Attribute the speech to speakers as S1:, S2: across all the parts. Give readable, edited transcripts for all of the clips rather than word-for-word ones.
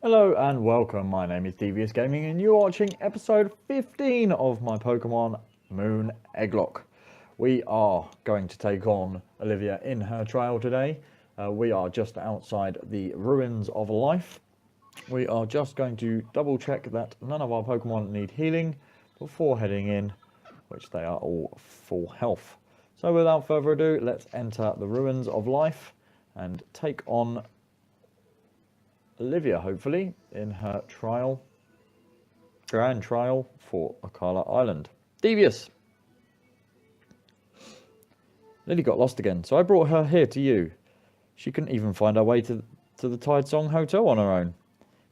S1: Hello and welcome, my name is Devious Gaming and you're watching episode 15 of my Pokemon Moon Egglocke. We are going to take on Olivia in her trial today. We are just outside the Ruins of Life. We are just going to double check that none of our Pokemon need healing before heading in, which they are all full health. So without further ado, let's enter the Ruins of Life and take on Olivia, hopefully, in her grand trial for Akala Island. Devious! Lily got lost again, so I brought her here to you. She couldn't even find her way to the Tide Song Hotel on her own.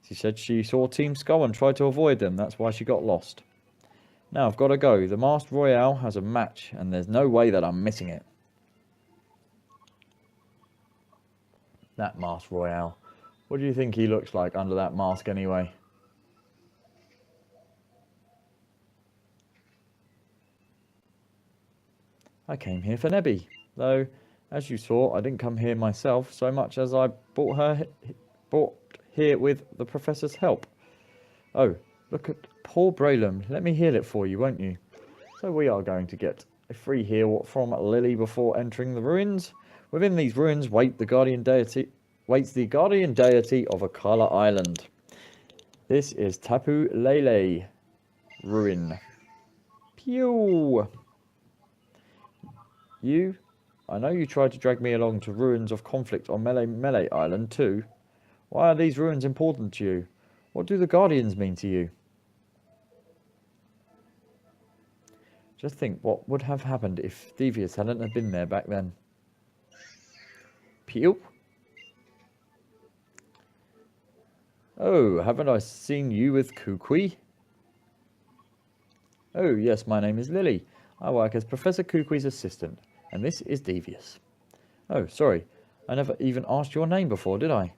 S1: She said she saw Team Skull and tried to avoid them, that's why she got lost. Now I've got to go. The Masked Royale has a match, and there's no way that I'm missing it. That Masked Royale. What do you think he looks like under that mask anyway? I came here for Nebby, though, as you saw, I didn't come here myself so much as I brought here with the Professor's help. Oh, look at poor Braylum. Let me heal it for you, won't you? So we are going to get a free heal from Lily before entering the ruins. Within these ruins waits the guardian deity of Akala Island. This is Tapu Lele Ruin. Pew! I know you tried to drag me along to ruins of conflict on Melee Island too. Why are these ruins important to you? What do the Guardians mean to you? Just think what would have happened if Devious hadn't have been there back then. Pew! Oh, haven't I seen you with Kukui? Oh, yes, my name is Lily. I work as Professor Kukui's assistant, and this is Devious. Oh, sorry, I never even asked your name before, did I?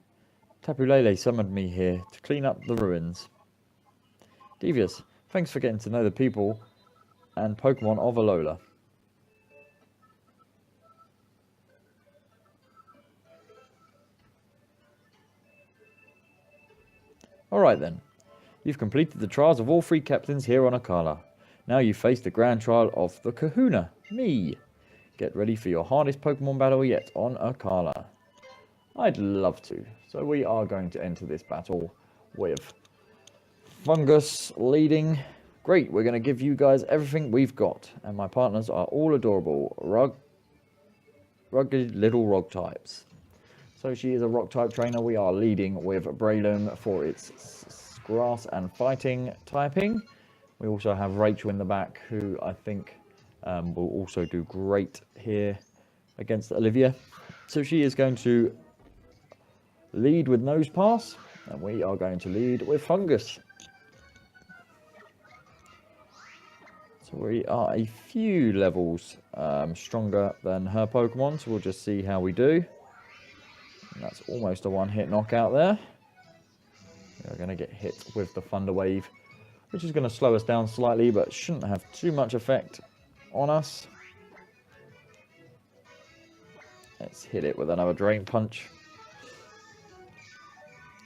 S1: Tapu Lele summoned me here to clean up the ruins. Devious, thanks for getting to know the people and Pokemon of Alola. Alright then, you've completed the trials of all three captains here on Akala. Now you face the grand trial of the Kahuna, me. Get ready for your hardest Pokemon battle yet on Akala. I'd love to. So we are going to enter this battle with Fungus leading. Great, we're going to give you guys everything we've got. And my partners are all adorable, rugged little rock types. So she is a rock type trainer. We are leading with Braylon for its grass and fighting typing. We also have Rachel in the back, who I think will also do great here against Olivia. So she is going to lead with Nose Pass, and we are going to lead with Fungus. So we are a few levels stronger than her Pokemon, so we'll just see how we do. And that's almost a one-hit knockout there. We're going to get hit with the Thunder Wave, which is going to slow us down slightly, but shouldn't have too much effect on us. Let's hit it with another Drain Punch.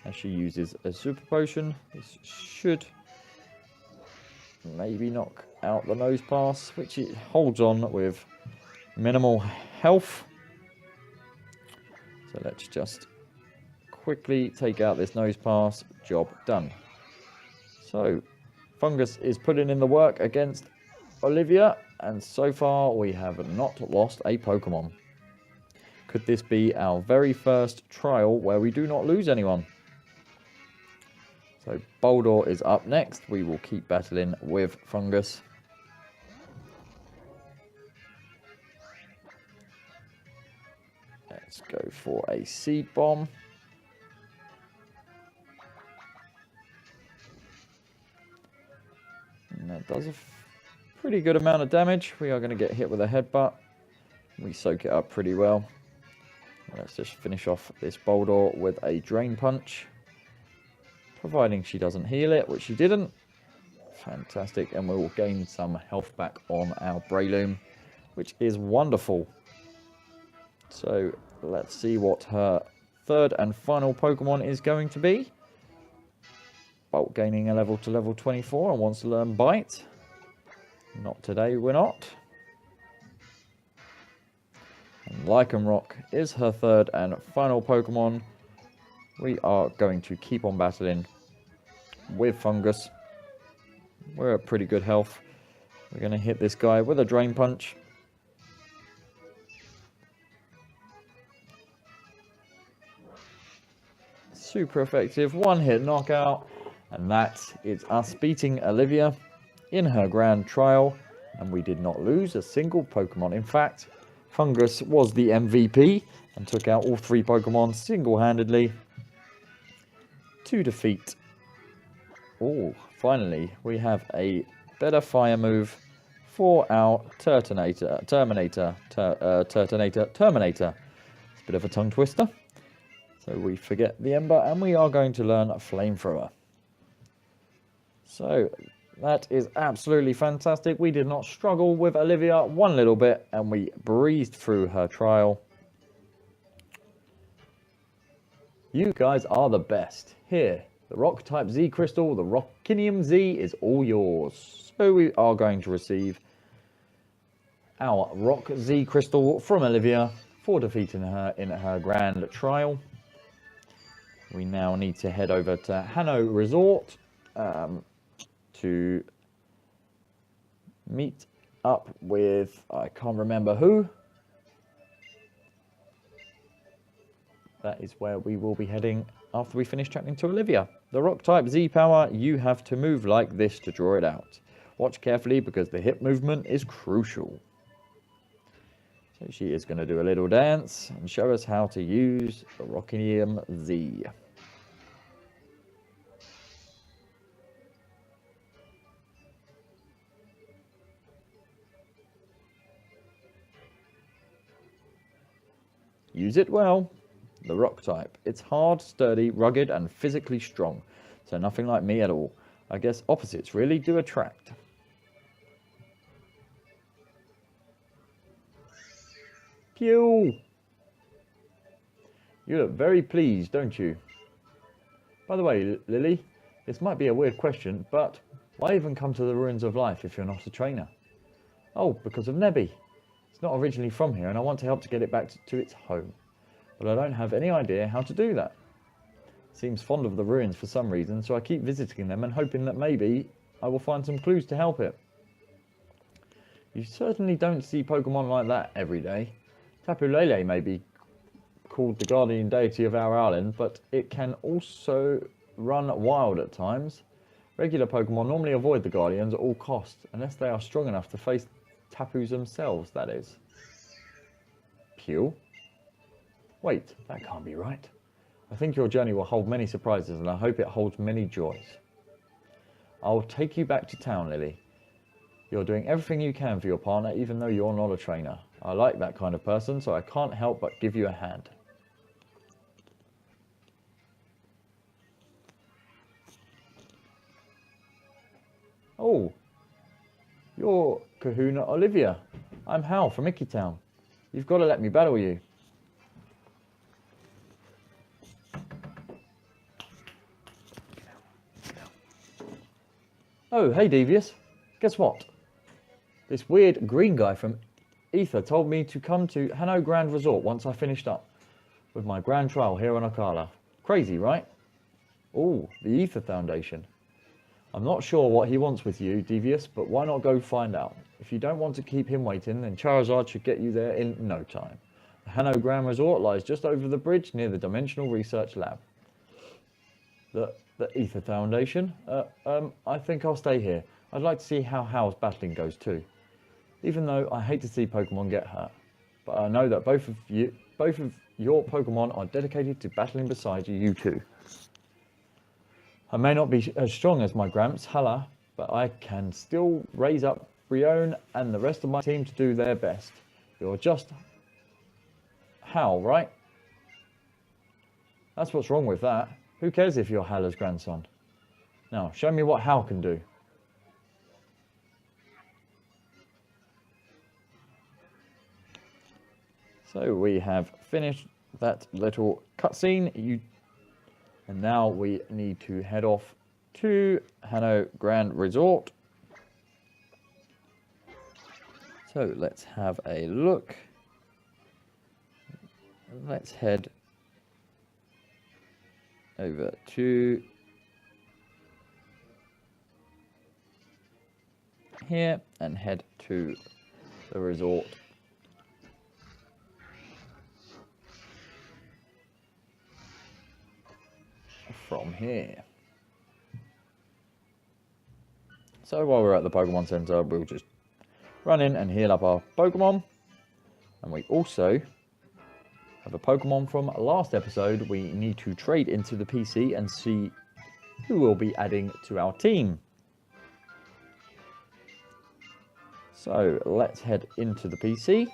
S1: As she uses a Super Potion, this should maybe knock out the Nose Pass, which it holds on with minimal health. So let's just quickly take out this Nose Pass. Job done. So Fungus is putting in the work against Olivia, and so far we have not lost a Pokemon. Could this be our very first trial where we do not lose anyone? So Boldor is up next. We will keep battling with Fungus. Let's go for a Seed Bomb. And that does a pretty good amount of damage. We are going to get hit with a Headbutt. We soak it up pretty well. Let's just finish off this Boldor with a Drain Punch. Providing she doesn't heal it, which she didn't. Fantastic. And we will gain some health back on our Breloom, which is wonderful. So let's see what her third and final Pokemon is going to be. Bolt gaining a level to level 24 and wants to learn Bite. Not today, we're not. And Lycanroc is her third and final Pokemon. We are going to keep on battling with Fungus. We're at pretty good health. We're going to hit this guy with a Drain Punch. Super effective, one hit knockout. And that is us beating Olivia in her grand trial. And we did not lose a single Pokemon. In fact, Fungus was the MVP and took out all 3 Pokemon single-handedly to defeat. Oh, finally, we have a better fire move for our Turtonator. It's a bit of a tongue twister. So we forget the Ember and we are going to learn Flamethrower. So that is absolutely fantastic. We did not struggle with Olivia one little bit and we breezed through her trial. You guys are the best. Here, the Rock type Z Crystal, the Rockinium Z is all yours. So we are going to receive our Rock Z Crystal from Olivia for defeating her in her grand trial. We now need to head over to Hano Resort to meet up with, I can't remember who. That is where we will be heading after we finish chatting to Olivia. The Rock type Z power, you have to move like this to draw it out. Watch carefully because the hip movement is crucial. So she is going to do a little dance and show us how to use the Rockinium Z. Use it well. The Rock type. It's hard, sturdy, rugged, and physically strong. So nothing like me at all. I guess opposites really do attract. Pew! You look very pleased, don't you? By the way, Lily, this might be a weird question, but why even come to the Ruins of Life if you're not a trainer? Oh, because of Nebby. It's not originally from here, and I want to help to get it back to its home. But I don't have any idea how to do that. It seems fond of the ruins for some reason, so I keep visiting them and hoping that maybe I will find some clues to help it. You certainly don't see Pokemon like that every day. Tapu Lele may be called the guardian deity of our island, but it can also run wild at times. Regular Pokemon normally avoid the guardians at all costs, unless they are strong enough to face Tapus themselves, that is. Pew? Wait, that can't be right. I think your journey will hold many surprises, and I hope it holds many joys. I'll take you back to town, Lily. You're doing everything you can for your partner, even though you're not a trainer. I like that kind of person, so I can't help but give you a hand. Oh, you're Kahuna Olivia. I'm Hal from Icky Town. You've got to let me battle you. Oh, hey Devious. Guess what? This weird green guy from Ether told me to come to Hano Grand Resort once I finished up with my grand trial here on Akala. Crazy, right? Oh, the Ether Foundation. I'm not sure what he wants with you, Devious, but why not go find out? If you don't want to keep him waiting, then Charizard should get you there in no time. The Hano Grand Resort lies just over the bridge near the Dimensional Research Lab. The Ether Foundation? I think I'll stay here. I'd like to see how Hal's battling goes too. Even though I hate to see Pokemon get hurt. But I know that both of your Pokemon are dedicated to battling beside you two. I may not be as strong as my Gramps, Hala, but I can still raise up Brione and the rest of my team to do their best. You're just Hal, right? That's what's wrong with that. Who cares if you're Hala's grandson? Now, show me what Hal can do. So we have finished that little cutscene. And now we need to head off to Hano Grand Resort. So let's have a look. Let's head over to here and head to the resort. From here. So while we're at the Pokemon Center, we'll just run in and heal up our Pokemon. And we also have a Pokemon from last episode we need to trade into the PC and see who will be adding to our team. So let's head into the PC.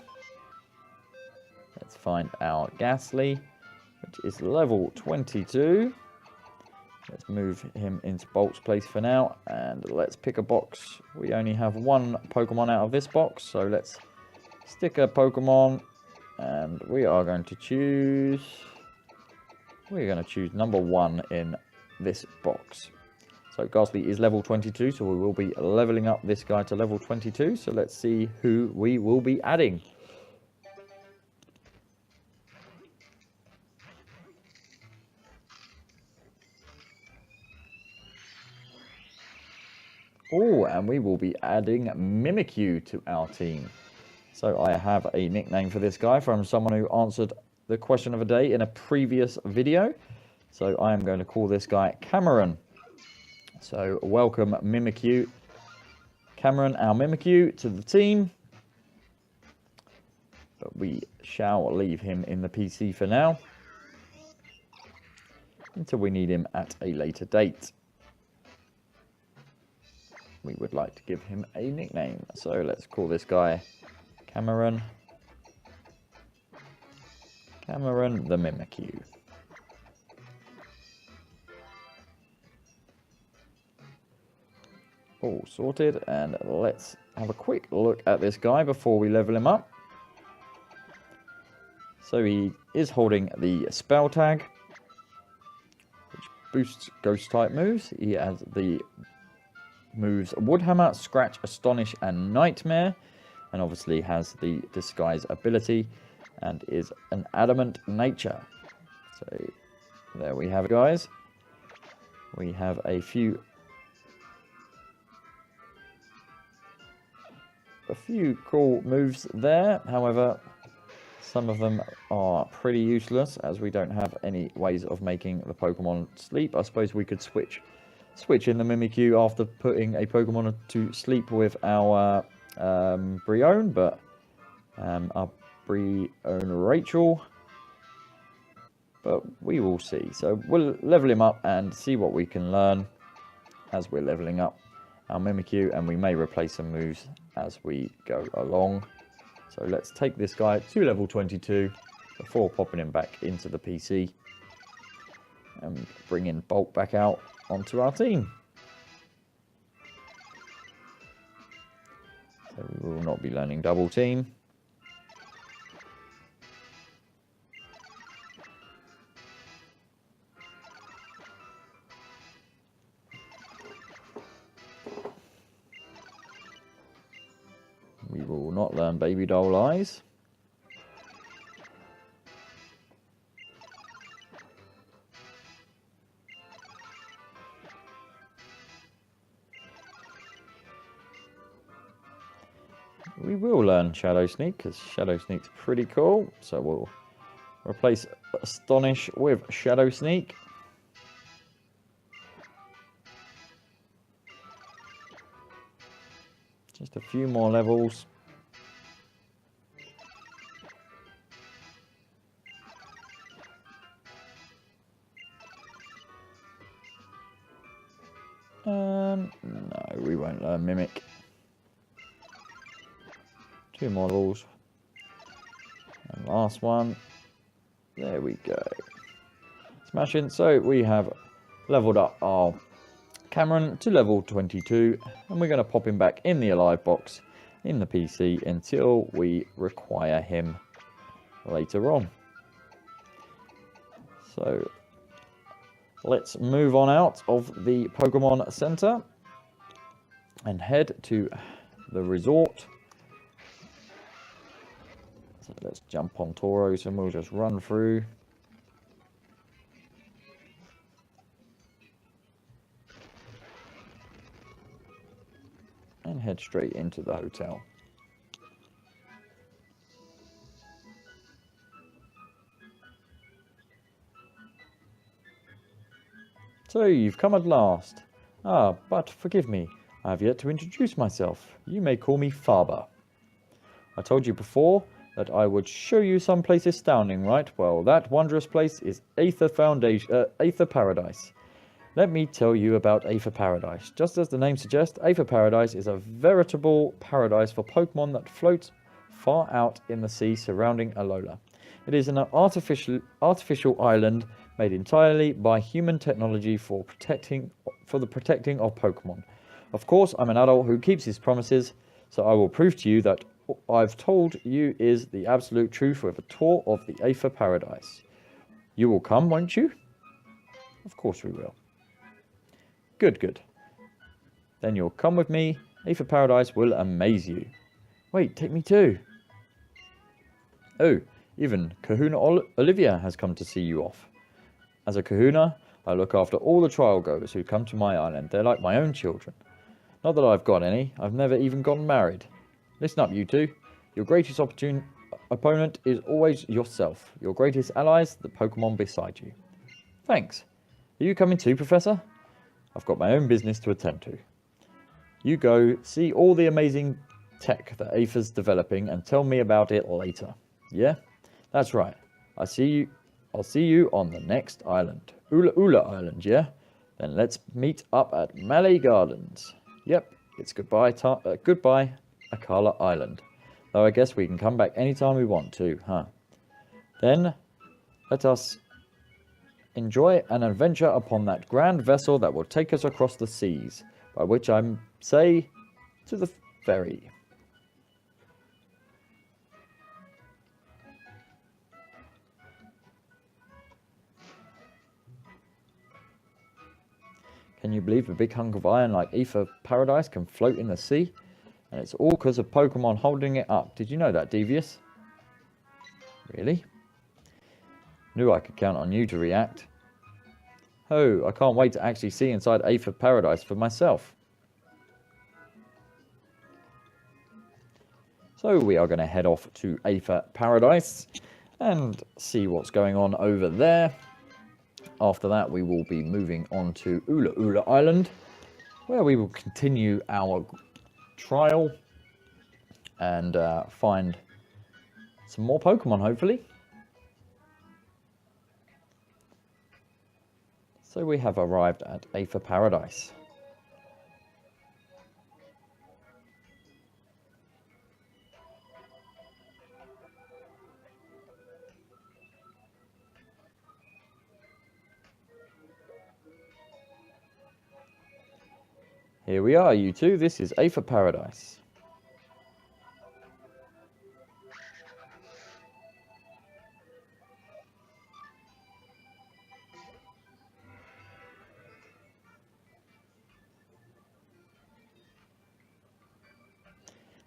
S1: Let's find our Ghastly, which is level 22. Let's move him into Bolt's place for now, and let's pick a box. We only have one Pokemon out of this box, so let's stick a Pokemon, and we are going to choose... We're going to choose number 1 in this box. So Ghastly is level 22, so we will be leveling up this guy to level 22. So let's see who we will be adding. Oh, and we will be adding Mimikyu to our team. So I have a nickname for this guy from someone who answered the question of the day in a previous video. So I am going to call this guy Cameron. So welcome Mimikyu. Cameron, our Mimikyu, to the team. But we shall leave him in the PC for now, until we need him at a later date. We would like to give him a nickname. So let's call this guy Cameron. Cameron the Mimikyu. All sorted, and let's have a quick look at this guy before we level him up. So he is holding the spell tag, which boosts ghost type moves. He has the moves Woodhammer, Scratch, Astonish, and Nightmare, and obviously has the disguise ability and is an adamant nature. So there we have it, guys. We have a few cool moves there. However, some of them are pretty useless, as we don't have any ways of making the Pokemon sleep. I suppose we could switch in the Mimikyu after putting a Pokemon to sleep with our Brione, but our Brione Rachel. But we will see. So we'll level him up and see what we can learn as we're leveling up our Mimikyu, and we may replace some moves as we go along. So let's take this guy to level 22 before popping him back into the PC and bringing Bolt back out onto our team. So we will not be learning Double Team. We will not learn Baby Doll Eyes. We will learn Shadow Sneak, because Shadow Sneak's pretty cool. So we'll replace Astonish with Shadow Sneak. Just a few more levels. No, we won't learn Mimic. 2 more levels. And last one. There we go. Smashing. So we have leveled up our Cameron to level 22, and we're going to pop him back in the Alive box in the PC until we require him later on. So let's move on out of the Pokemon Center and head to the resort. So let's jump on Tauros and we'll just run through. And head straight into the hotel. So you've come at last. Ah, but forgive me, I have yet to introduce myself. You may call me Faba. I told you before that I would show you some place astounding, right? Well, that wondrous place is Aether Paradise. Let me tell you about Aether Paradise. Just as the name suggests, Aether Paradise is a veritable paradise for Pokemon that float far out in the sea surrounding Alola. It is an artificial island made entirely by human technology for the protecting of Pokemon. Of course, I'm an adult who keeps his promises, so I will prove to you that I've told you is the absolute truth with a tour of the Aether Paradise. You will come, won't you? Of course we will. Good, good. Then you'll come with me. Aether Paradise will amaze you. Wait, take me too. Oh, even Kahuna Olivia has come to see you off. As a Kahuna, I look after all the trial goers who come to my island. They're like my own children. Not that I've got any. I've never even gotten married. Listen up, you two. Your greatest opponent is always yourself. Your greatest allies, the Pokemon beside you. Thanks. Are you coming too, Professor? I've got my own business to attend to. You go see all the amazing tech that Aether's developing and tell me about it later. Yeah? That's right. I'll see you on the next island. Ula Island, yeah? Then let's meet up at Malay Gardens. Yep, it's goodbye, Akala Island. Though I guess we can come back anytime we want to, huh? Then, let us enjoy an adventure upon that grand vessel that will take us across the seas, by which I say, to the ferry. Can you believe a big hunk of iron like Aether Paradise can float in the sea? And it's all because of Pokemon holding it up. Did you know that, Devious? Really? Knew I could count on you to react. Oh, I can't wait to actually see inside Aether Paradise for myself. So we are going to head off to Aether Paradise and see what's going on over there. After that, we will be moving on to Ula Island, where we will continue our trial and find some more Pokemon, hopefully. So we have arrived at Aether Paradise. Here we are, you two. This is Aether Paradise.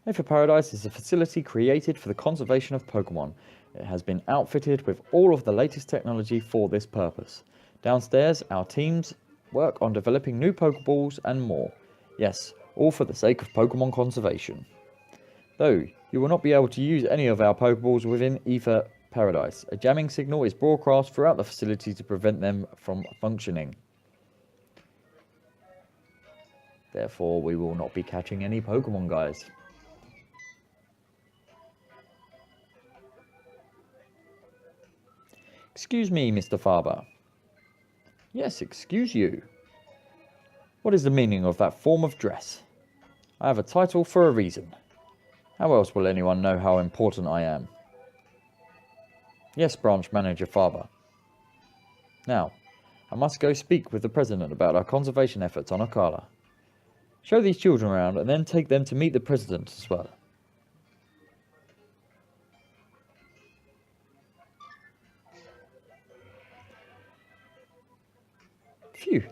S1: Aether Paradise is a facility created for the conservation of Pokemon. It has been outfitted with all of the latest technology for this purpose. Downstairs, our teams work on developing new Pokeballs and more. Yes, all for the sake of Pokemon conservation. Though, you will not be able to use any of our Pokeballs within Aether Paradise. A jamming signal is broadcast throughout the facility to prevent them from functioning. Therefore, we will not be catching any Pokemon, guys. Excuse me, Mr. Faba. Yes, excuse you. What is the meaning of that form of dress? I have a title for a reason. How else will anyone know how important I am? Yes, Branch Manager Faba. Now, I must go speak with the President about our conservation efforts on Akala. Show these children around and then take them to meet the President as well. Phew.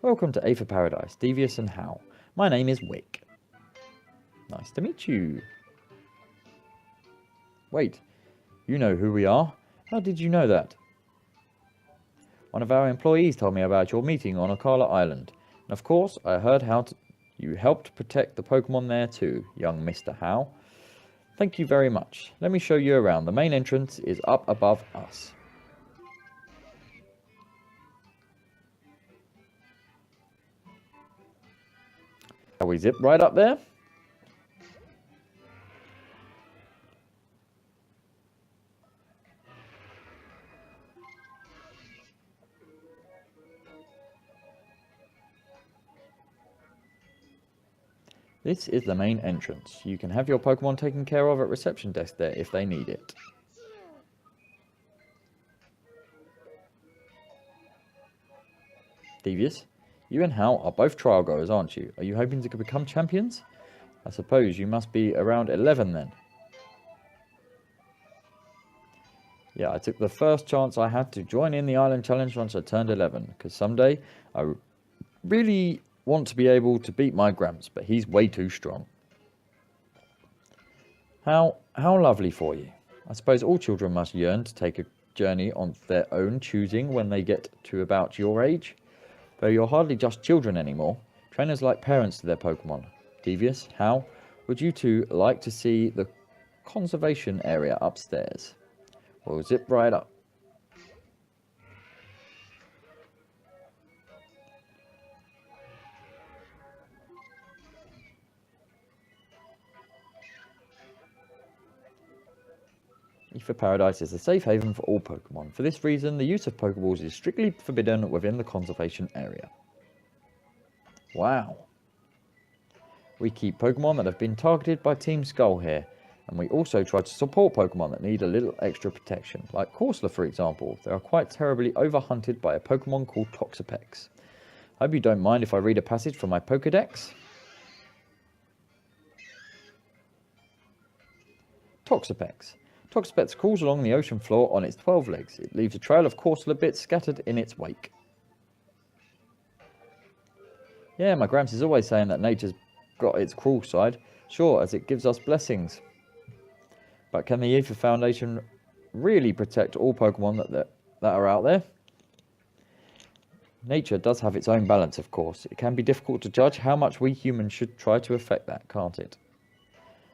S1: Welcome to Aether Paradise, Devious and Hal. My name is Wick. Nice to meet you. Wait, you know who we are? How did you know that? One of our employees told me about your meeting on Akala Island. And of course, I heard you helped protect the Pokemon there too, young Mr. Hal. Thank you very much. Let me show you around. The main entrance is up above us. Shall we zip right up there? This is the main entrance. You can have your Pokemon taken care of at reception desk there if they need it. Devious, you and Hal are both trial goers, aren't you? Are you hoping to become champions? I suppose you must be around 11 then. Yeah, I took the first chance I had to join in the Island Challenge once I turned 11, because someday I really want to be able to beat my Gramps, but he's way too strong. How lovely for you. I suppose all children must yearn to take a journey on their own choosing when they get to about your age. Though you're hardly just children anymore, trainers like parents to their Pokemon. Devious, Hal, would you two like to see the conservation area upstairs? We'll zip right up. Aether Paradise is a safe haven for all Pokemon. For this reason, the use of Pokeballs is strictly forbidden within the conservation area. Wow. We keep Pokemon that have been targeted by Team Skull here, and we also try to support Pokemon that need a little extra protection. Like Corsola, for example. They are quite terribly overhunted by a Pokemon called Toxapex. Hope you don't mind if I read a passage from my Pokedex. Toxapex. Toxapex crawls along the ocean floor on its 12 legs. It leaves a trail of Corsola bits scattered in its wake. Yeah, my Gramps is always saying that nature's got its cruel side. Sure, as it gives us blessings. But can the Aether Foundation really protect all Pokemon that are out there? Nature does have its own balance, of course. It can be difficult to judge how much we humans should try to affect that, can't it?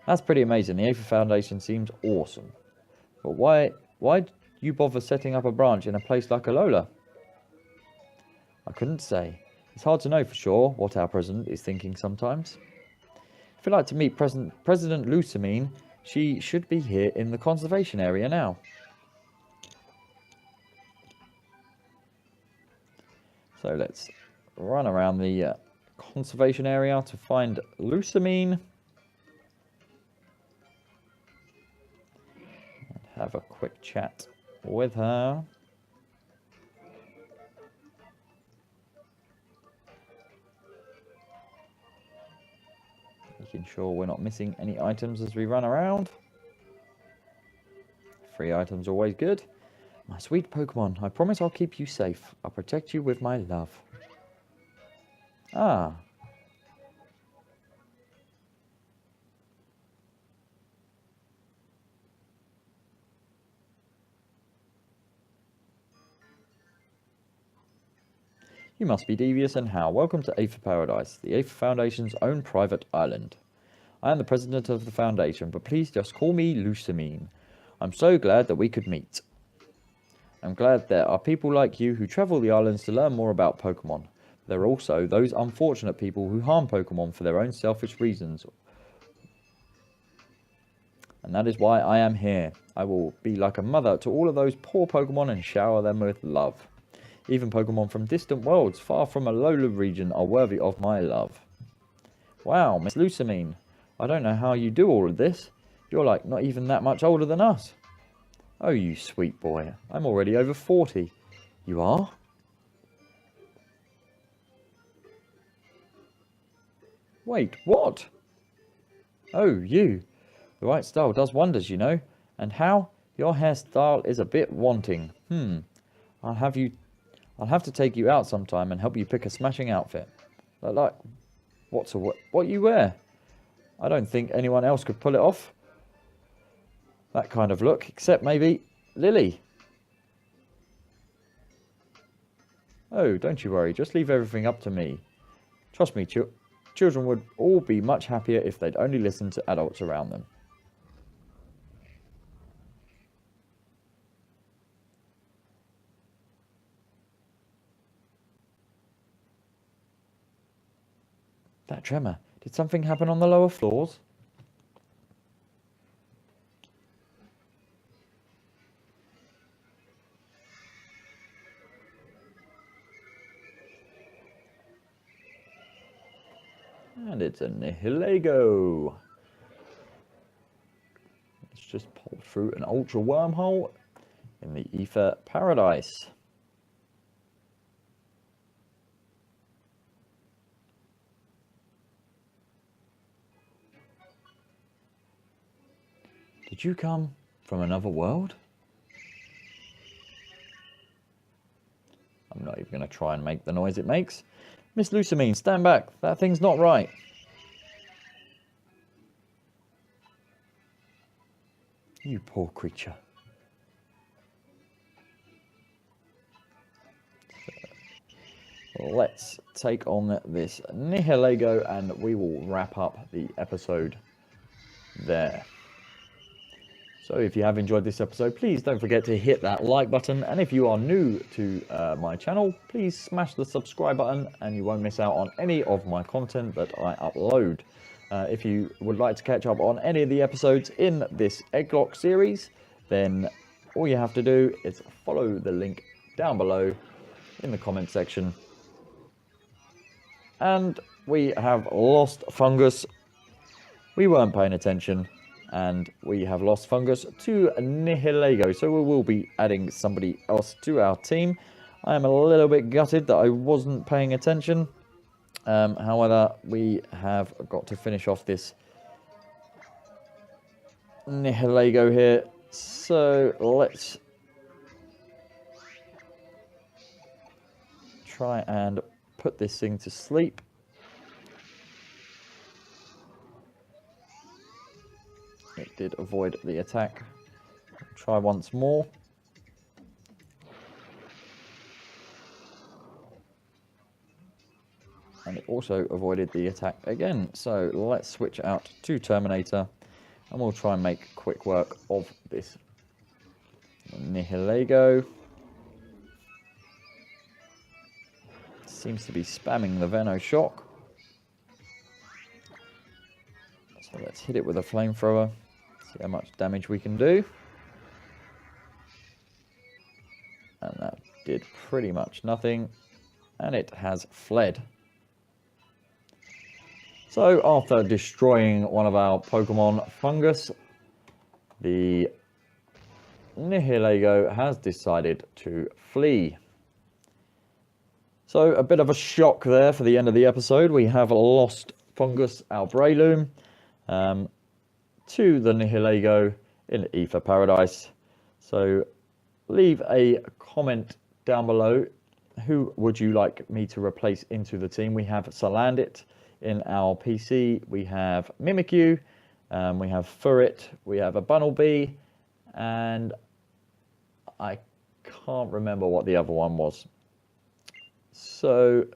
S1: That's pretty amazing. The Aether Foundation seems awesome. But why you bother setting up a branch in a place like Alola? I couldn't say. It's hard to know for sure what our president is thinking sometimes. If you'd like to meet President Lusamine, she should be here in the conservation area now. So let's run around the conservation area to find Lusamine. Have a quick chat with her. Making sure we're not missing any items as we run around. 3 items always good. My sweet Pokemon, I promise I'll keep you safe. I'll protect you with my love. Ah. You must be Devious and Hal. Welcome to Aether Paradise, the Aether Foundation's own private island. I am the president of the Foundation, but please just call me Lusamine. I'm so glad that we could meet. I'm glad there are people like you who travel the islands to learn more about Pokemon. There are also those unfortunate people who harm Pokemon for their own selfish reasons. And that is why I am here. I will be like a mother to all of those poor Pokemon and shower them with love. Even Pokemon from distant worlds, far from Alola region, are worthy of my love. Wow, Miss Lusamine. I don't know how you do all of this. You're like not even that much older than us. Oh, you sweet boy. I'm already over 40. You are? Wait, what? Oh, you. The right style does wonders, you know. And how? Your hairstyle is a bit wanting. I'll have to take you out sometime and help you pick a smashing outfit. Like, what you wear? I don't think anyone else could pull it off. That kind of look, except maybe Lily. Oh, don't you worry, just leave everything up to me. Trust me, children would all be much happier if they'd only listen to adults around them. That tremor, did something happen on the lower floors? And it's a Nihilego. It's just pulled through an ultra wormhole in the ether paradise. Did you come from another world? I'm not even going to try and make the noise it makes. Miss Lusamine, stand back. That thing's not right. You poor creature. So, let's take on this Nihilego and we will wrap up the episode there. So if you have enjoyed this episode, please don't forget to hit that like button. And if you are new to my channel, please smash the subscribe button and you won't miss out on any of my content that I upload. If you would like to catch up on any of the episodes in this Egglocke series, then all you have to do is follow the link down below in the comment section. And we have lost Fungus. We weren't paying attention. And we have lost Fungus to Nihilego, so we will be adding somebody else to our team. I am a little bit gutted that I wasn't paying attention. However, we have got to finish off this Nihilego here. So let's try and put this thing to sleep. It did avoid the attack. Try once more. And it also avoided the attack again. So let's switch out to Terminator. And we'll try and make quick work of this Nihilego. Seems to be spamming the Venoshock. So let's hit it with a flamethrower. See how much damage we can do. And that did pretty much nothing. And it has fled. So after destroying one of our Pokemon Fungus, the Nihilego has decided to flee. So a bit of a shock there for the end of the episode. We have lost Fungus, our Breloom, to the Nihilego in Ether Paradise. So leave a comment down below. Who would you like me to replace into the team? We have Salandit in our PC. We have Mimikyu. We have Furret. We have a Bunnelby. And I can't remember what the other one was. So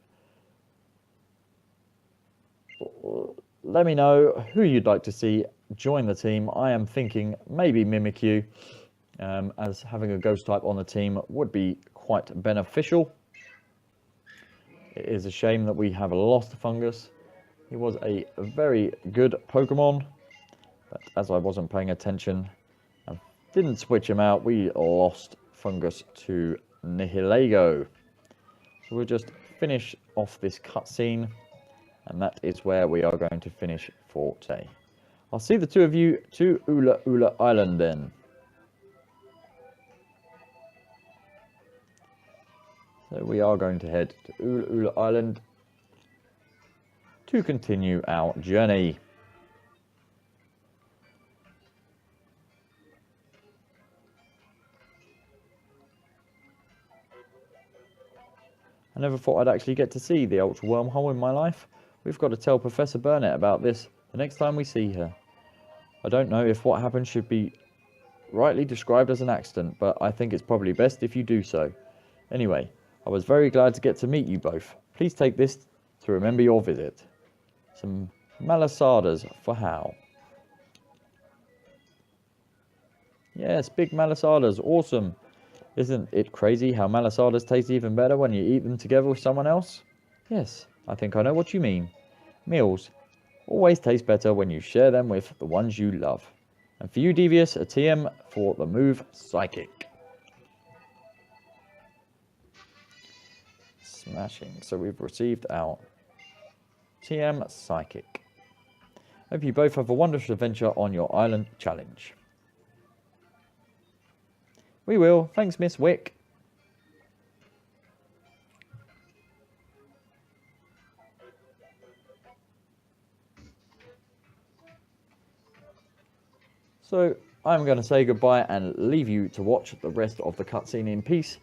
S1: let me know who you'd like to see join the team. I am thinking maybe Mimikyu, as having a ghost type on the team would be quite beneficial. It is a shame that we have lost Fungus. He was a very good Pokemon, but as I wasn't paying attention and didn't switch him out, we lost Fungus to Nihilego. So we'll just finish off this cutscene, and that is where we are going to finish for today. I'll see the two of you to Akala Island then. So we are going to head to Akala Island to continue our journey. I never thought I'd actually get to see the Ultra Wormhole in my life. We've got to tell Professor Burnett about this the next time we see her. I don't know if what happened should be rightly described as an accident, but I think it's probably best if you do so. Anyway, I was very glad to get to meet you both. Please take this to remember your visit. Some malasadas for Hal. Yes, big malasadas, awesome. Isn't it crazy how malasadas taste even better when you eat them together with someone else? Yes, I think I know what you mean. Meals always taste better when you share them with the ones you love. And for you, Devious, a TM for the move Psychic. Smashing. So we've received our TM Psychic. Hope you both have a wondrous adventure on your island challenge. We will. Thanks, Miss Wick. So I'm going to say goodbye and leave you to watch the rest of the cutscene in peace.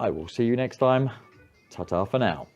S1: I will see you next time. Ta-ta for now.